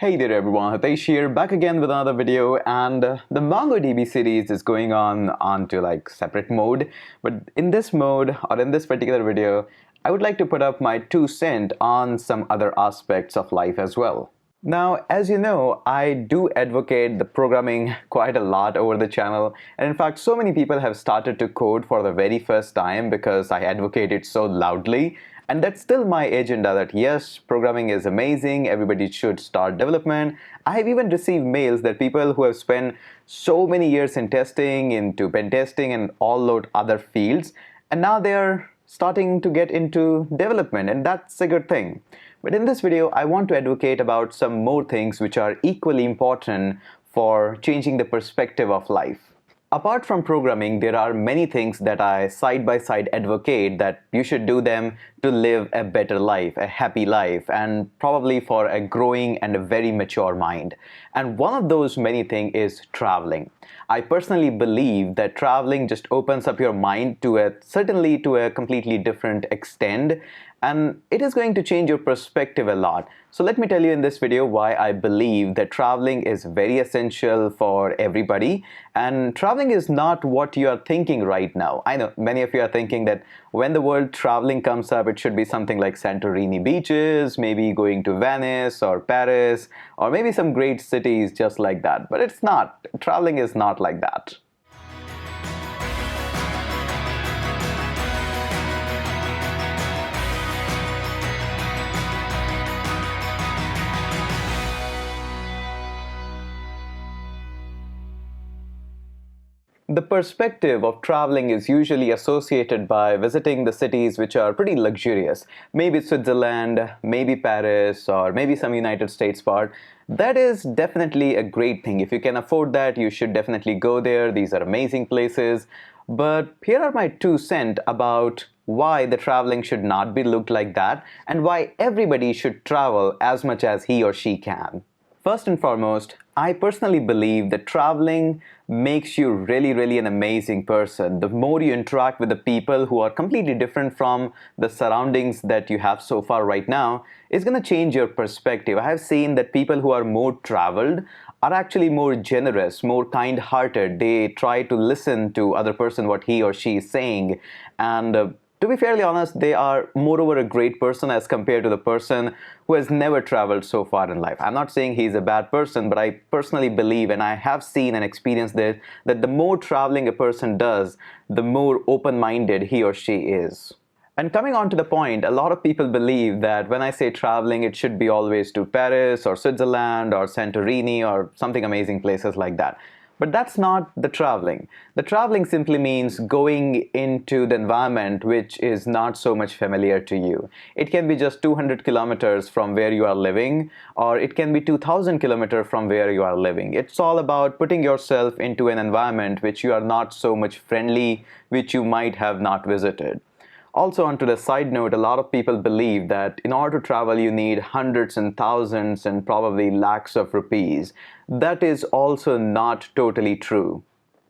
Hey there everyone, Hitesh here, back again with another video, and the MongoDB series is going onto like separate mode. But in this mode, or in this particular video, I would like to put up my 2 cents on some other aspects of life as well. Now, as you know, I do advocate the programming quite a lot over the channel, and in fact, so many people have started to code for the very first time because I advocate it so loudly. And that's still my agenda that yes, programming is amazing, everybody should start development. I have even received mails that people who have spent so many years in testing, into pen testing and all those other fields, and now they're starting to get into development, and that's a good thing. But in this video, I want to advocate about some more things which are equally important for changing the perspective of life. Apart from programming, there are many things that I side by side advocate that you should do them to live a better life, a happy life, and probably for a growing and a very mature mind. And one of those many things is traveling. I personally believe that traveling just opens up your mind certainly to a completely different extent, and it is going to change your perspective a lot. So let me tell you in this video why I believe that traveling is very essential for everybody, and traveling is not what you are thinking right now. I know many of you are thinking that when the word traveling comes up, it should be something like Santorini beaches, maybe going to Venice or Paris, or maybe some great cities just like that. But it's not. Traveling is not like that. The perspective of traveling is usually associated by visiting the cities which are pretty luxurious. Maybe Switzerland, maybe Paris, or maybe some United States part. That is definitely a great thing. If you can afford that, you should definitely go there. These are amazing places. But here are my 2 cents about why the traveling should not be looked like that and why everybody should travel as much as he or she can. First and foremost, I personally believe that traveling makes you really an amazing person. The more you interact with the people who are completely different from the surroundings that you have so far right now, it's going to change your perspective. I have seen that people who are more traveled are actually more generous, more kind-hearted. They try to listen to other person what he or she is saying, and to be fairly honest, they are moreover a great person as compared to the person who has never traveled so far in life. I'm not saying he's a bad person, but I personally believe, and I have seen and experienced this, that the more traveling a person does, the more open-minded he or she is. And coming on to the point, a lot of people believe that when I say traveling, it should be always to Paris or Switzerland or Santorini or something amazing places like that. But that's not the traveling. The traveling simply means going into the environment which is not so much familiar to you. It can be just 200 kilometers from where you are living, or it can be 2000 kilometers from where you are living. It's all about putting yourself into an environment which you are not so much friendly, which you might have not visited. Also, onto the side note, a lot of people believe that in order to travel, you need hundreds and thousands and probably lakhs of rupees. That is also not totally true.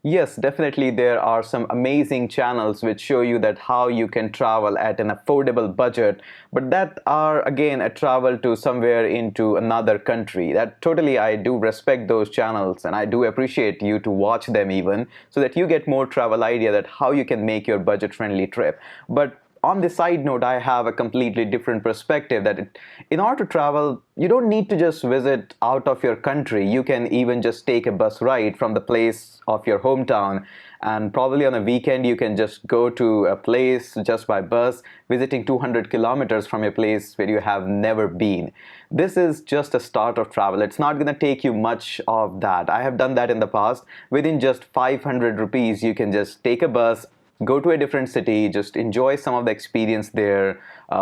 Yes, definitely there are some amazing channels which show you that how you can travel at an affordable budget, but that are again a travel to somewhere into another country. That totally I do respect those channels, and I do appreciate you to watch them even so that you get more travel idea that how you can make your budget friendly trip. But on the side note, I have a completely different perspective that in order to travel, you don't need to just visit out of your country. You can even just take a bus ride from the place of your hometown, and probably on a weekend you can just go to a place just by bus, visiting 200 kilometers from a place where you have never been. This is just a start of travel. It's not going to take you much of that. I have done that in the past. Within just 500 rupees, you can just take a bus, go to a different city, just enjoy some of the experience there,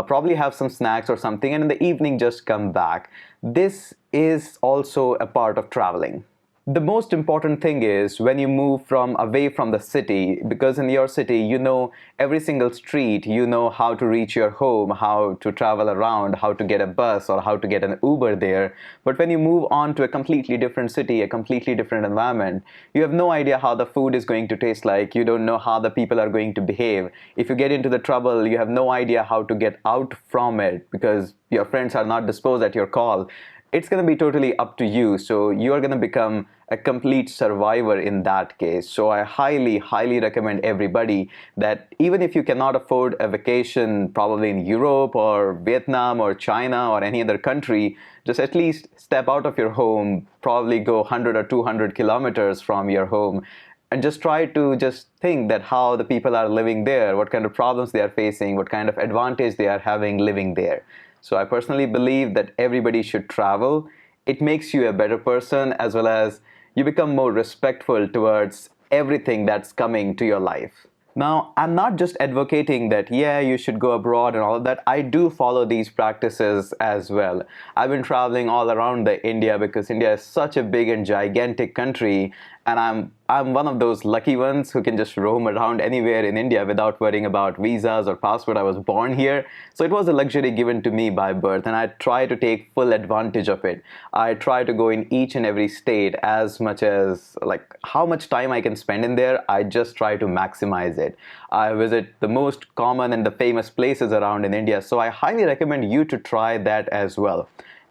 probably have some snacks or something, and in the evening just come back. This is also a part of traveling. The most important thing is when you move from away from the city, because in your city you know every single street, you know how to reach your home, how to travel around, how to get a bus or how to get an Uber there. But when you move on to a completely different city, a completely different environment, you have no idea how the food is going to taste like. You don't know how the people are going to behave. If you get into the trouble, you have no idea how to get out from it because your friends are not disposed at your call. it's going to be totally up to you. So you are going to become a complete survivor in that case. So I highly, highly recommend everybody that even if you cannot afford a vacation probably in Europe or Vietnam or China or any other country, just at least step out of your home, probably go 100 or 200 kilometers from your home, and just try to just think that how the people are living there, what kind of problems they are facing, what kind of advantage they are having living there. So I personally believe that everybody should travel. It makes you a better person, as well as you become more respectful towards everything that's coming to your life. Now, I'm not just advocating that, yeah, you should go abroad and all of that. I do follow these practices as well. I've been traveling all around India because India is such a big and gigantic country, and I'm one of those lucky ones who can just roam around anywhere in India without worrying about visas or passport. I was born here, so it was a luxury given to me by birth, and I try to take full advantage of it. I try to go in each and every state as much as, like, how much time I can spend in there, I just try to maximize it. I visit the most common and the famous places around in India, so I highly recommend you to try that as well.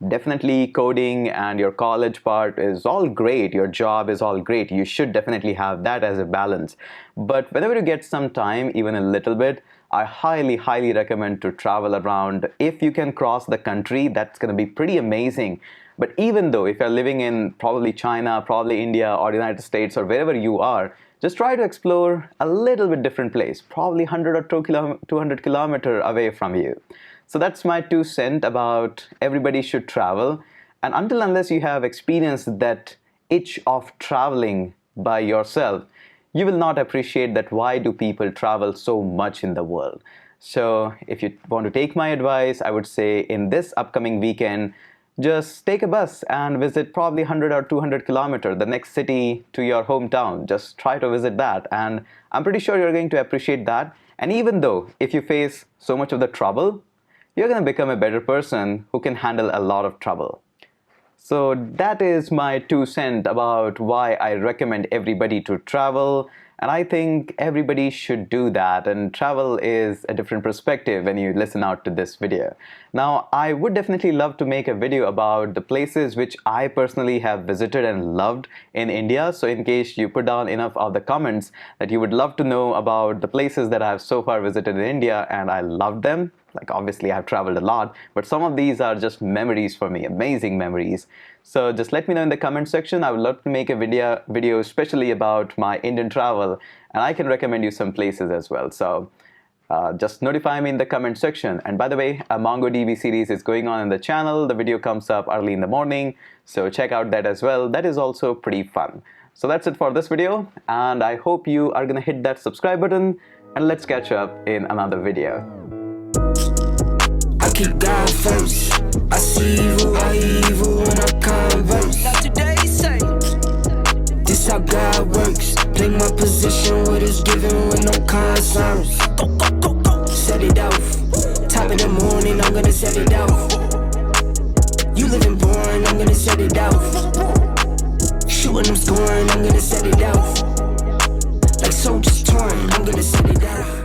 Definitely coding and your college part is all great, your job is all great, you should definitely have that as a balance. But whenever you get some time, even a little bit, I highly, highly recommend to travel around. If you can cross the country, that's going to be pretty amazing. But even though if you're living in probably China, probably India or United States or wherever you are, just try to explore a little bit different place, probably 100 or 200 kilometers away from you. So that's my 2 cents about everybody should travel. And until unless you have experienced that itch of traveling by yourself, you will not appreciate that why do people travel so much in the world. So if you want to take my advice, I would say in this upcoming weekend, just take a bus and visit probably 100 or 200 kilometers, the next city to your hometown. Just try to visit that, and I'm pretty sure you're going to appreciate that. And even though if you face so much of the trouble, you're going to become a better person who can handle a lot of trouble. So that is my 2 cents about why I recommend everybody to travel. And I think everybody should do that. And travel is a different perspective when you listen out to this video. Now, I would definitely love to make a video about the places which I personally have visited and loved in India. So in case you put down enough of the comments that you would love to know about the places that I have so far visited in India and I loved them, like obviously I've traveled a lot, but some of these are just memories for me, amazing memories. So just let me know in the comment section. I would love to make a video especially about my Indian travel, and I can recommend you some places as well. So just notify me in the comment section. And by the way, a MongoDB series is going on in the channel. The video comes up early in the morning, so check out that as well. That is also pretty fun. So that's it for this video, and I hope you are gonna hit that subscribe button, and let's catch up in another video. I keep God first. I see evil, when I converse. Not today, say. This how God works. Play my position, what is given with no concerns. Go, go, go, go. Set it off. Top of the morning, I'm gonna set it off. You living boring, I'm gonna set it off. Shooting, I'm scoring, I'm gonna set it off. Like soldiers torn, I'm gonna set it off.